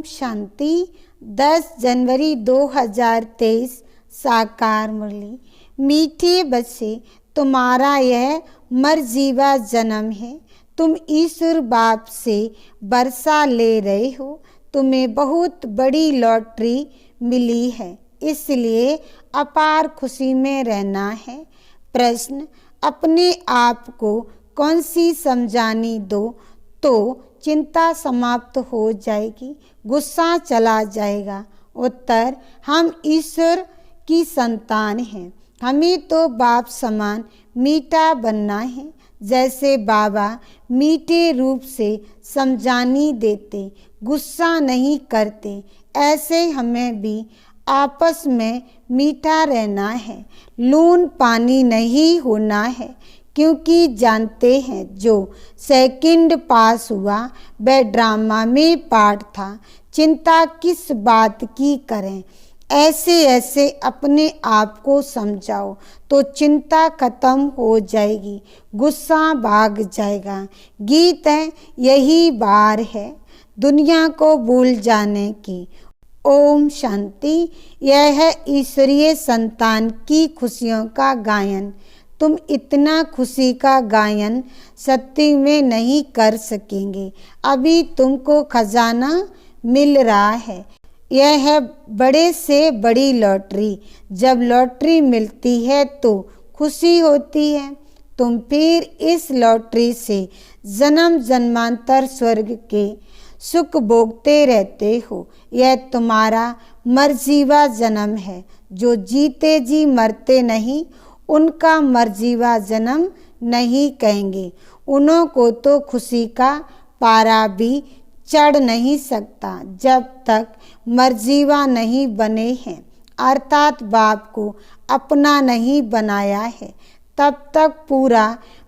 शांति। 10 जनवरी 2023 साकार मुरली। मीठे बच्चे, तुम्हारा यह मरजीवा जन्म है। तुम ईश्वर बाप से बरसा ले रहे हो। तुम्हें बहुत बड़ी लॉटरी मिली है, इसलिए अपार खुशी में रहना है। प्रश्न, अपने आप को कौन सी समझानी दो तो चिंता समाप्त हो जाएगी, गुस्सा चला जाएगा। उत्तर, हम ईश्वर की संतान हैं। हमें तो बाप समान मीठा बनना है। जैसे बाबा मीठे रूप से समझानी देते, गुस्सा नहीं करते, ऐसे हमें भी आपस में मीठा रहना है। लून पानी नहीं होना है, क्योंकि जानते हैं जो सेकंड पास हुआ वह ड्रामा में पार्ट था। चिंता किस बात की करें। ऐसे ऐसे अपने आप को समझाओ तो चिंता खत्म हो जाएगी, गुस्सा भाग जाएगा। गीत है, यही बार है दुनिया को भूल जाने की। ओम शांति। यह है ईश्वरीय संतान की खुशियों का गायन। तुम इतना खुशी का गायन सत्य में नहीं कर सकेंगे। अभी तुमको खजाना मिल रहा है। यह है बड़े से बड़ी लॉटरी। जब लॉटरी मिलती है तो खुशी होती है। तुम फिर इस लॉटरी से जन्म जन्मांतर स्वर्ग के सुख भोगते रहते हो। यह तुम्हारा मरजीवा जन्म है। जो जीते जी मरते नहीं, उनका मरजीवा जन्म नहीं कहेंगे। उन्हों को तो खुशी का पारा भी चढ़ नहीं सकता जब तक मरजीवा नहीं बने हैं, अर्थात बाप को अपना नहीं बनाया है। तब तक पूरा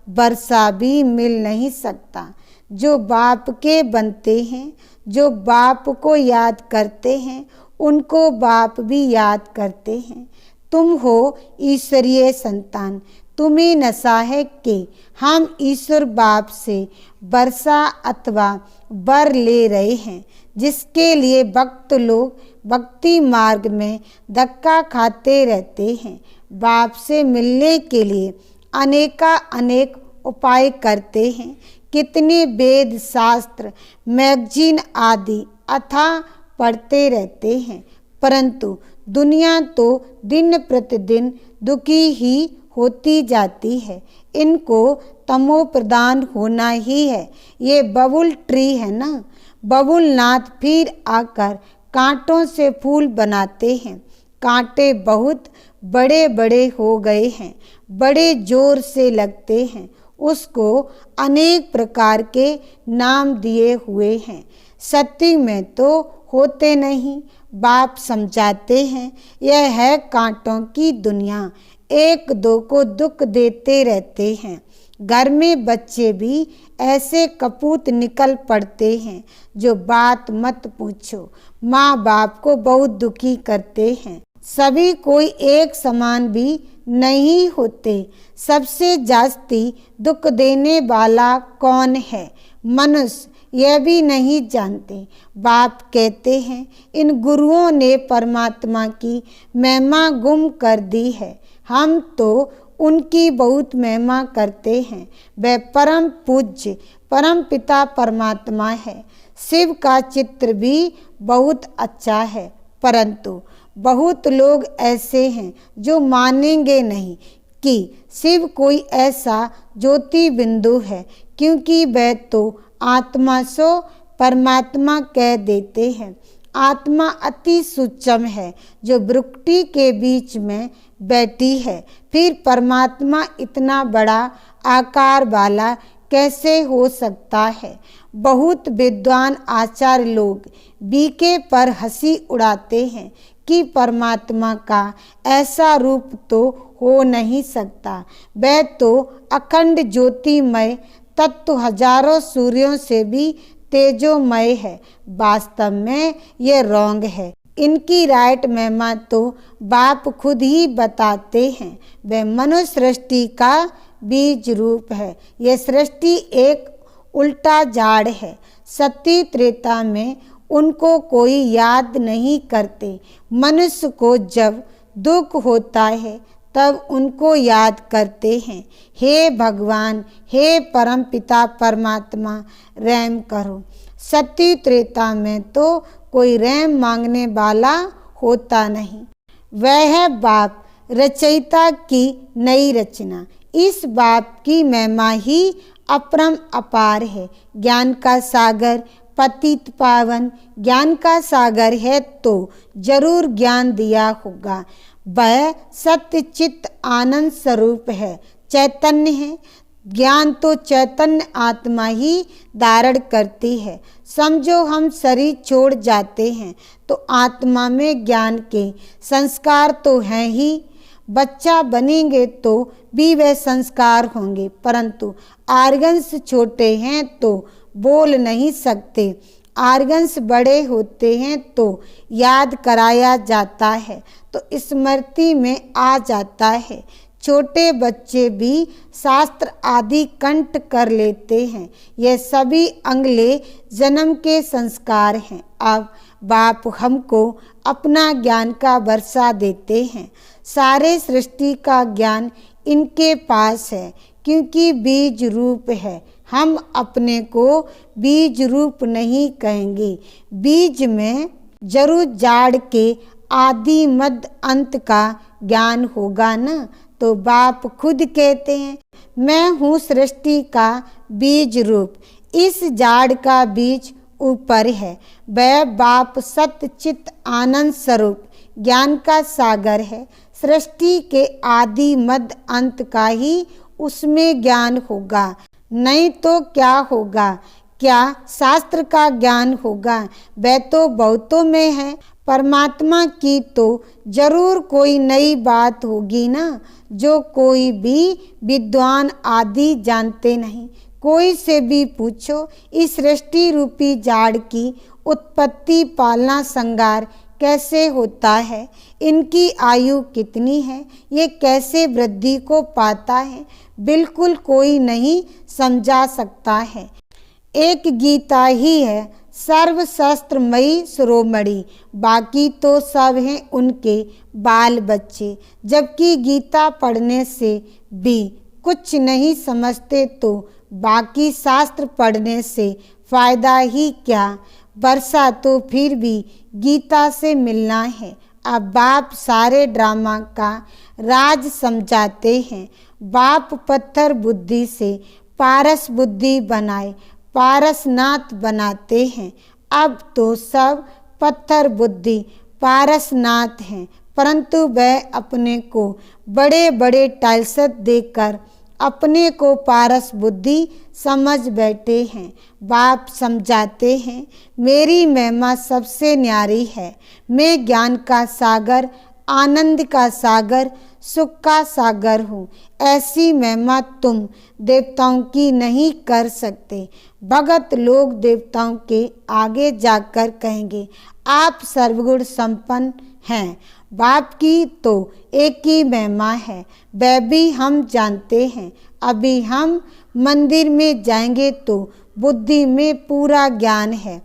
बरसा भी मिल नहीं सकता। जो बाप के बनते हैं, जो बाप को याद करते हैं, उनको बाप भी याद करते हैं। तुम हो ईश्वरीय संतान। तुम्हें नशा है कि हम ईश्वर बाप से बरसा अथवा बर ले रहे हैं, जिसके लिए भक्त लोग भक्ति मार्ग में धक्का खाते रहते हैं। बाप से मिलने के लिए अनेक उपाय करते हैं। कितने वेद शास्त्र मैगजीन आदि अथाह पढ़ते रहते हैं, परंतु दुनिया तो दिन प्रतिदिन दुखी ही होती जाती है। इनको तमो प्रदान होना ही है। ये बबुल ट्री है ना, बबुल नाथ फिर आकर कांटों से फूल बनाते हैं। कांटे बहुत बड़े बड़े हो गए हैं, बड़े जोर से लगते हैं। उसको अनेक प्रकार के नाम दिए हुए हैं। सत्य में तो होते नहीं। बाप समझाते हैं, यह है कांटों की दुनिया। एक दो को दुख देते रहते हैं। घर में बच्चे भी ऐसे कपूत निकल पड़ते हैं जो बात मत पूछो। माँ बाप को बहुत दुखी करते हैं। सभी कोई एक समान भी नहीं होते। सबसे जास्ती दुख देने वाला कौन है? मनुष्य। यह भी नहीं जानते। बाप कहते हैं, इन गुरुओं ने परमात्मा की महिमा गुम कर दी है। हम तो उनकी बहुत महिमा करते हैं। वह परम पूज्य परम पिता परमात्मा है। शिव का चित्र भी बहुत अच्छा है, परंतु बहुत लोग ऐसे हैं जो मानेंगे नहीं कि शिव कोई ऐसा ज्योति बिंदु है, क्योंकि वह तो आत्मा सो परमात्मा कह देते हैं। आत्मा अति सूक्ष्म है जो भ्रुकुटी के बीच में बैठी है। फिर परमात्मा इतना बड़ा आकार वाला कैसे हो सकता है? बहुत विद्वान आचार्य लोग बीके पर हंसी उड़ाते हैं कि परमात्मा का ऐसा रूप तो हो नहीं सकता। वह तो अखंड ज्योतिमय तत्व हजारों सूर्यों से भी तेजोमय है। वास्तव में ये रॉन्ग है। इनकी राइट महिमा तो बाप खुद ही बताते हैं। वह मनुष्य सृष्टि का बीज रूप है। यह सृष्टि एक उल्टा झाड़ है। सती त्रेता में उनको कोई याद नहीं करते। मनुष्य को जब दुख होता है तब उनको याद करते हैं। हे भगवान, हे परम पिता परमात्मा, रहम करो। सत्य त्रेता में तो कोई रहम मांगने वाला होता नहीं। वह है बाप रचयिता की नई रचना। इस बाप की महिमा ही अपरम अपार है। ज्ञान का सागर पतित पावन ज्ञान का सागर है तो जरूर ज्ञान दिया होगा। वह सत्य चित्त आनंद स्वरूप है, चैतन्य है। ज्ञान तो चैतन्य आत्मा ही धारण करती है। समझो हम शरीर छोड़ जाते हैं तो आत्मा में ज्ञान के संस्कार तो हैं ही। बच्चा बनेंगे तो भी वह संस्कार होंगे, परंतु आर्गन्स छोटे हैं तो बोल नहीं सकते। आर्गन्स बड़े होते हैं तो याद कराया जाता है तो स्मृति में आ जाता है। छोटे बच्चे भी शास्त्र आदि कंठ कर लेते हैं। ये सभी अगले जन्म के संस्कार हैं। अब बाप हमको अपना ज्ञान का वर्षा देते हैं। सारे सृष्टि का ज्ञान इनके पास है क्योंकि बीज रूप है। हम अपने को बीज रूप नहीं कहेंगे। बीज में जरूर जाड़ के आदि मध्य अंत का ज्ञान होगा न। तो बाप खुद कहते हैं, मैं हूँ सृष्टि का बीज रूप। इस जाड़ का बीज ऊपर है। वह बाप सत्य चित्त आनंद स्वरूप ज्ञान का सागर है। सृष्टि के आदि मध्य अंत का ही उसमें ज्ञान होगा, नहीं तो क्या होगा? क्या शास्त्र का ज्ञान होगा? वह तो बहुतों में है। परमात्मा की तो जरूर कोई नई बात होगी ना, जो कोई भी विद्वान आदि जानते नहीं। कोई से भी पूछो, इस सृष्टि रूपी जाड़ की उत्पत्ति पालना संगार कैसे होता है, इनकी आयु कितनी है, ये कैसे वृद्धि को पाता है, बिल्कुल कोई नहीं समझा सकता है। एक गीता ही है सर्वशास्त्रमयी शिरोमणि, बाकी तो सब हैं उनके बाल बच्चे। जबकि गीता पढ़ने से भी कुछ नहीं समझते तो बाकी शास्त्र पढ़ने से फायदा ही क्या? वर्षा तो फिर भी गीता से मिलना है। अब बाप सारे ड्रामा का राज समझाते हैं। बाप पत्थर बुद्धि से पारस बुद्धि बनाए पारसनाथ बनाते हैं। अब तो सब पत्थर बुद्धि पारसनाथ हैं, परंतु वह अपने को बड़े बड़े टाइल्स देकर अपने को पारस बुद्धि समझ बैठे हैं। बाप समझाते हैं, मेरी महिमा सबसे न्यारी है। मैं ज्ञान का सागर, आनंद का सागर, सुख का सागर हूँ। ऐसी महिमा तुम देवताओं की नहीं कर सकते। भगत लोग देवताओं के आगे जाकर कहेंगे, आप सर्वगुण संपन्न हैं। बाप की तो एक ही महिमा है, वह भी हम जानते हैं। अभी हम मंदिर में जाएंगे तो बुद्धि में पूरा ज्ञान है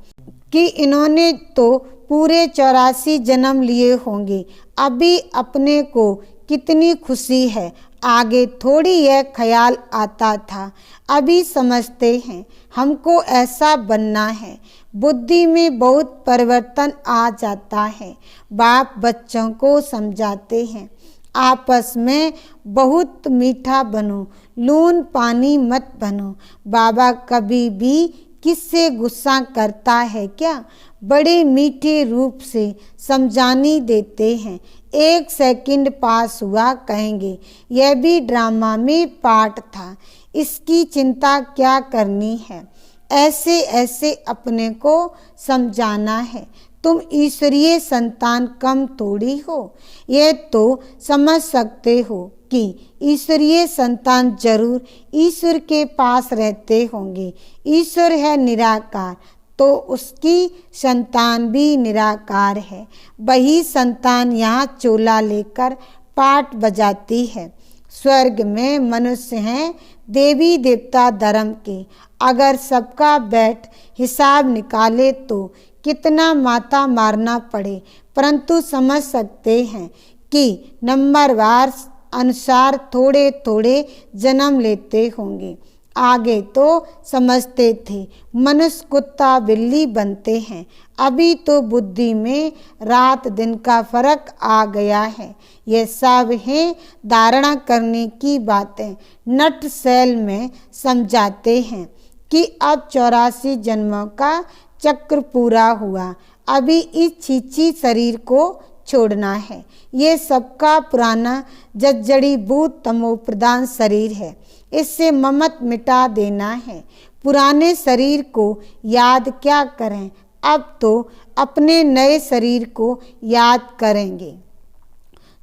कि इन्होंने तो पूरे 84 जन्म लिए होंगे। अभी अपने को कितनी खुशी है, आगे थोड़ी यह ख्याल आता था। अभी समझते हैं हमको ऐसा बनना है। बुद्धि में बहुत परिवर्तन आ जाता है। बाप बच्चों को समझाते हैं, आपस में बहुत मीठा बनो, लून पानी मत बनो। बाबा कभी भी किससे गुस्सा करता है क्या? बड़े मीठे रूप से समझानी देते हैं। 1 सेकंड पास हुआ कहेंगे, यह भी ड्रामा में पार्ट था, इसकी चिंता क्या करनी है। ऐसे ऐसे अपने को समझाना है। तुम ईश्वरीय संतान कम थोड़ी हो। यह तो समझ सकते हो कि ईश्वरीय संतान जरूर ईश्वर के पास रहते होंगे। ईश्वर है निराकार तो उसकी संतान भी निराकार है। वही संतान यहाँ चोला लेकर पाट बजाती है। स्वर्ग में मनुष्य हैं देवी देवता धर्म के। अगर सबका बैठ हिसाब निकाले तो कितना माथा मारना पड़े, परंतु समझ सकते हैं कि नंबरवार अनुसार थोड़े थोड़े जन्म लेते होंगे। आगे तो समझते थे मनुष्य कुत्ता बिल्ली बनते हैं, अभी तो बुद्धि में रात दिन का फर्क आ गया है। ये सब है धारणा करने की बातें। नट सेल में समझाते हैं कि अब 84 जन्मों का चक्र पूरा हुआ, अभी इस छीछी शरीर को छोड़ना है। ये सबका पुराना जड़ी भूत तमो प्रधान शरीर है, इससे ममत मिटा देना है। पुराने शरीर को याद क्या करें, अब तो अपने नए शरीर को याद करेंगे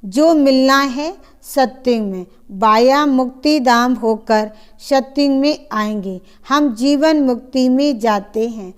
जो मिलना है सत्युग में। बाया मुक्ति धाम होकर सत्युग में आएंगे। हम जीवन मुक्ति में जाते हैं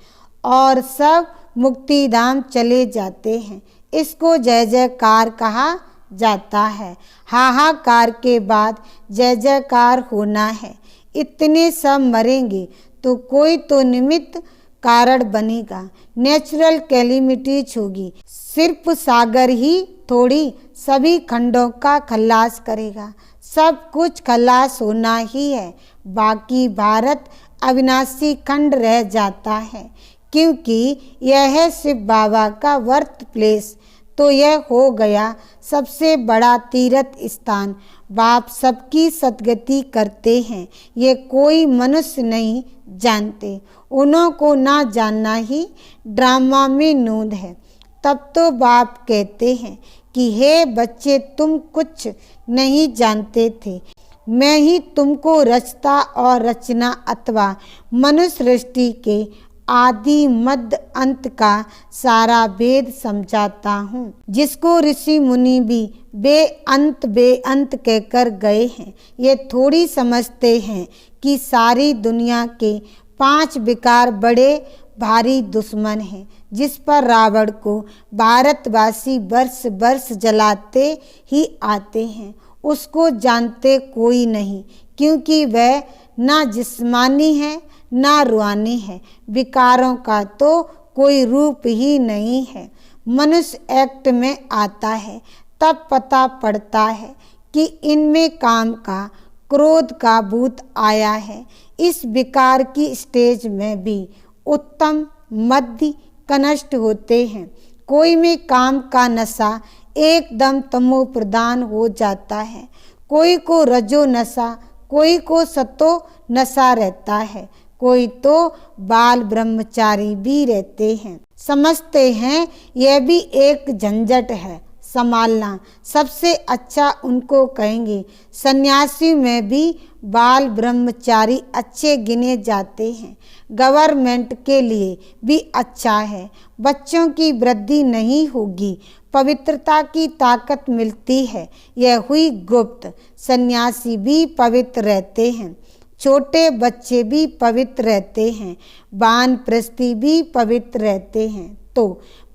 और सब मुक्ति धाम चले जाते हैं। इसको जय जयकार कहा जाता है। हाहाकार के बाद जय जयकार होना है। इतने सब मरेंगे तो कोई तो निमित्त कारण बनेगा। नेचुरल कैलेमिटीज होगी, सिर्फ सागर ही थोड़ी सभी खंडों का खल्लास करेगा। सब कुछ खल्लास होना ही है, बाकी भारत अविनाशी खंड रह जाता है, क्योंकि यह है शिव बाबा का वर्थ प्लेस। तो यह हो गया सबसे बड़ा तीर्थ स्थान। बाप सबकी सदगति करते हैं, ये कोई मनुष्य नहीं जानते। उन्हों को ना जानना ही ड्रामा में नूंद है। तब तो बाप कहते हैं कि हे बच्चे, तुम कुछ नहीं जानते थे, मैं ही तुमको रचता और रचना अथवा मनुष्य सृष्टि के आदि मध्य अंत का सारा भेद समझाता हूँ, जिसको ऋषि मुनि भी बेअंत कहकर गए हैं। ये थोड़ी समझते हैं कि सारी दुनिया के 5 विकार बड़े भारी दुश्मन हैं, जिस पर रावण को भारतवासी वर्ष वर्ष जलाते ही आते हैं। उसको जानते कोई नहीं, क्योंकि वह ना जिस्मानी है ना रूहानी है। विकारों का तो कोई रूप ही नहीं है। मनुष्य एक्ट में आता है तब पता पड़ता है कि इनमें काम का क्रोध का भूत आया है। इस विकार की स्टेज में भी उत्तम मध्य कनिष्ठ होते हैं। कोई में काम का नशा एकदम तमो प्रधान हो जाता है, कोई को रजो नशा, कोई को सतो नशा रहता है, कोई तो बाल ब्रह्मचारी भी रहते हैं। समझते हैं यह भी एक झंझट है संभालना। सबसे अच्छा उनको कहेंगे सन्यासी में भी बाल ब्रह्मचारी अच्छे गिने जाते हैं। गवर्नमेंट के लिए भी अच्छा है। बच्चों की वृद्धि नहीं होगी, पवित्रता की ताकत मिलती है। यह हुई गुप्त। सन्यासी भी पवित्र रहते हैं, छोटे बच्चे भी पवित्र रहते हैं, वानप्रस्थी भी पवित्र रहते हैं। तो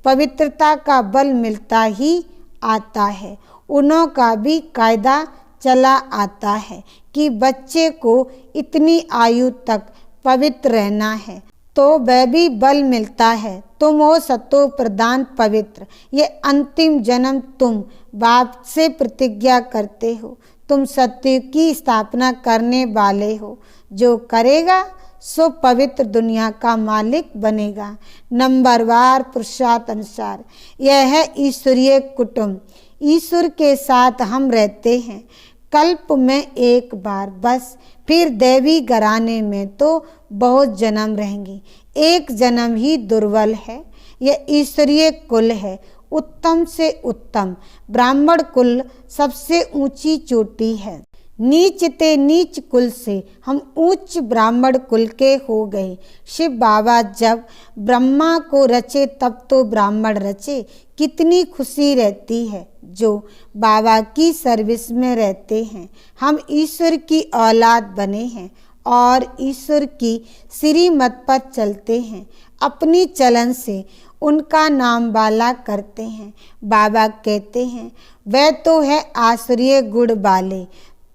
पवित्रता का बल मिलता ही आता है। उन्हों का भी कायदा चला आता है कि बच्चे को इतनी आयु तक पवित्र रहना है, तो वह भी बल मिलता है। तुम हो सतो प्रधान पवित्र। ये अंतिम जन्म तुम बाप से प्रतिज्ञा करते हो। तुम सत्य की स्थापना करने वाले हो। जो करेगा सो पवित्र दुनिया का मालिक बनेगा। नंबरवार पुरुषार्थ अनुसार यह है ईश्वरीय कुटुंब। ईश्वर के साथ हम रहते हैं कल्प में एक बार बस, फिर दैवी घराने में तो बहुत जन्म रहेंगे। एक जन्म ही दुर्बल है। यह ईश्वरीय कुल है, उत्तम से उत्तम। ब्राह्मण कुल सबसे ऊंची चोटी है। नीच ते नीच कुल से हम उच्च ब्राह्मण कुल के हो गए। शिव बाबा जब ब्रह्मा को रचे तब तो ब्राह्मण रचे। कितनी खुशी रहती है जो बाबा की सर्विस में रहते हैं। हम ईश्वर की औलाद बने हैं और ईश्वर की श्रीमत पर चलते हैं। अपनी चलन से उनका नाम वाला करते हैं। बाबा कहते हैं वह तो है आसुरीय गुण वाले,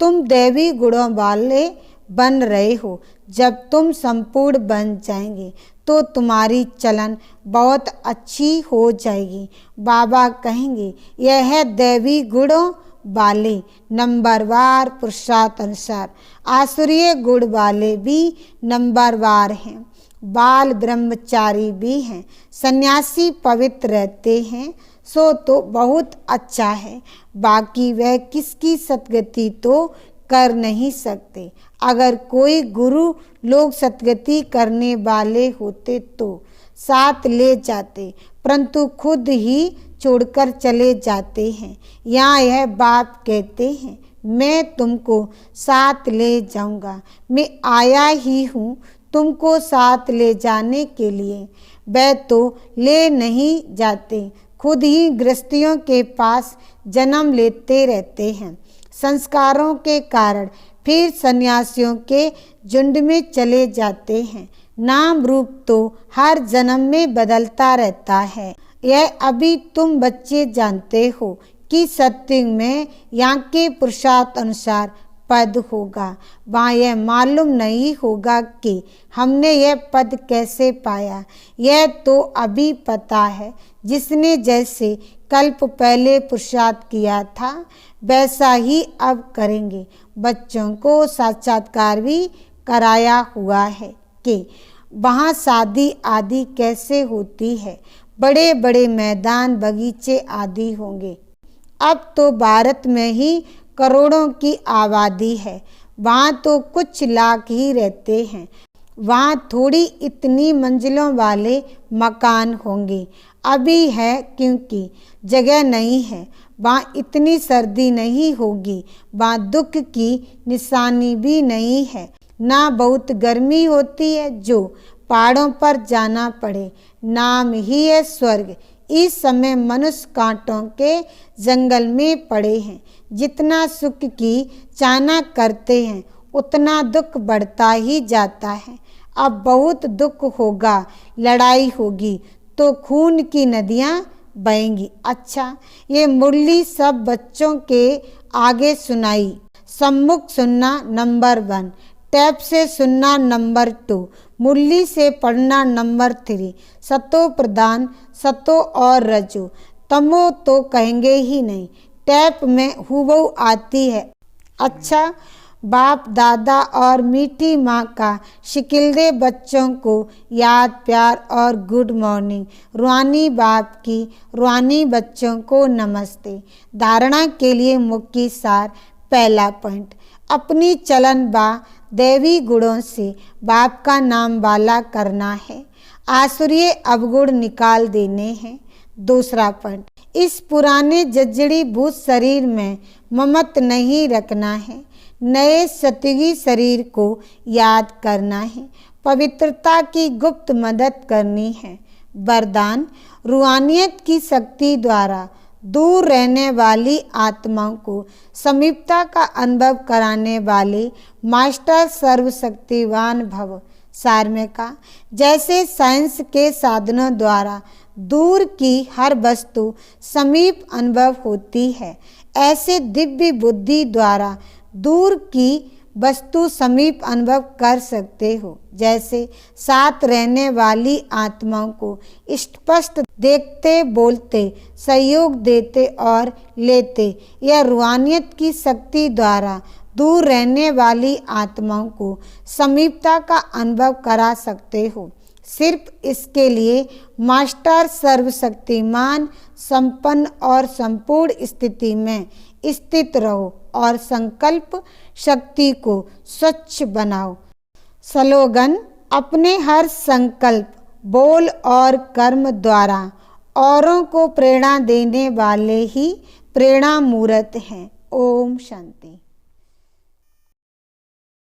तुम दैवी गुणों वाले बन रहे हो। जब तुम संपूर्ण बन जाएंगे तो तुम्हारी चलन बहुत अच्छी हो जाएगी। बाबा कहेंगे यह है दैवी गुणों वाले नंबरवार पुरुषार्थ अनुसार, आसुरीय गुण वाले भी नंबरवार हैं, बाल ब्रह्मचारी भी हैं, सन्यासी पवित्र रहते हैं, सो तो बहुत अच्छा है। बाकी वह किसकी सतगति तो कर नहीं सकते। अगर कोई गुरु लोग सतगति करने वाले होते तो साथ ले जाते, परंतु खुद ही छोड़कर चले जाते हैं। यहाँ यह बाप कहते हैं मैं तुमको साथ ले जाऊंगा, मैं आया ही हूँ तुमको साथ ले जाने के लिए। वह तो ले नहीं जाते, खुद ही गृहस्थियों के पास जन्म लेते रहते हैं। संस्कारों के कारण फिर सन्यासियों के झुंड में चले जाते हैं। नाम रूप तो हर जन्म में बदलता रहता है। यह अभी तुम बच्चे जानते हो कि सत्युग में यहाँ के पुरुषार्थ अनुसार पद होगा, वहाँ यह मालूम नहीं होगा कि हमने यह पद कैसे पाया। यह तो अभी पता है, जिसने जैसे कल्प पहले पुरुषार्थ किया था वैसा ही अब करेंगे। बच्चों को साक्षात्कार भी कराया हुआ है कि वहाँ शादी आदि कैसे होती है, बड़े बड़े मैदान बगीचे आदि होंगे। अब तो भारत में ही करोड़ों की आबादी है, वहाँ तो कुछ लाख ही रहते हैं। वहाँ थोड़ी इतनी मंजिलों वाले मकान होंगे, अभी है क्योंकि जगह नहीं है। वहाँ इतनी सर्दी नहीं होगी, वहाँ दुख की निशानी भी नहीं है, ना बहुत गर्मी होती है जो पहाड़ों पर जाना पड़े। नाम ही है स्वर्ग। इस समय मनुष्य कांटों के जंगल में पड़े हैं। जितना सुख की चाहना करते हैं उतना दुख बढ़ता ही जाता है। अब बहुत दुख होगा, लड़ाई होगी तो खून की नदियाँ बहेंगी। अच्छा, ये मुरली सब बच्चों के आगे सुनाई। सम्मुख सुनना नंबर 1, टैप से सुनना नंबर 2, मुरली से पढ़ना नंबर 3। सतो प्रधान, सतो और रजो, तमो तो कहेंगे ही नहीं, टैप में हुबहू आती है। अच्छा, बाप दादा और मीठी माँ का शिकिलदे बच्चों को याद प्यार और गुड मॉर्निंग। रूहानी बाप की रूहानी बच्चों को नमस्ते। धारणा के लिए मुख्य सार। पहला पॉइंट, अपनी चलन बा दैवी गुणों से बाप का नाम वाला करना है, आसुरीय अवगुण निकाल देने हैं। दूसरा पॉइंट, इस पुराने जजड़ी भूत शरीर में ममत नहीं रखना है, नए सतयुगी शरीर को याद करना है, पवित्रता की गुप्त मदद करनी है। वरदान, रूहानियत की शक्ति द्वारा दूर रहने वाली आत्माओं को समीपता का अनुभव कराने वाले मास्टर सर्वशक्तिवान भव। सार में कहा, जैसे साइंस के साधनों द्वारा दूर की हर वस्तु समीप अनुभव होती है, ऐसे दिव्य बुद्धि द्वारा दूर की वस्तु समीप अनुभव कर सकते हो। जैसे साथ रहने वाली आत्माओं को स्पष्ट देखते, बोलते, सहयोग देते और लेते, यह रूहानियत की शक्ति द्वारा दूर रहने वाली आत्माओं को समीपता का अनुभव करा सकते हो। सिर्फ इसके लिए मास्टर सर्वशक्तिमान, संपन्न और संपूर्ण स्थिति में स्थित रहो और संकल्प शक्ति को स्वच्छ बनाओ। स्लोगन, अपने हर संकल्प, बोल और कर्म द्वारा औरों को प्रेरणा देने वाले ही प्रेरणा मूर्त हैं। ओम शांति।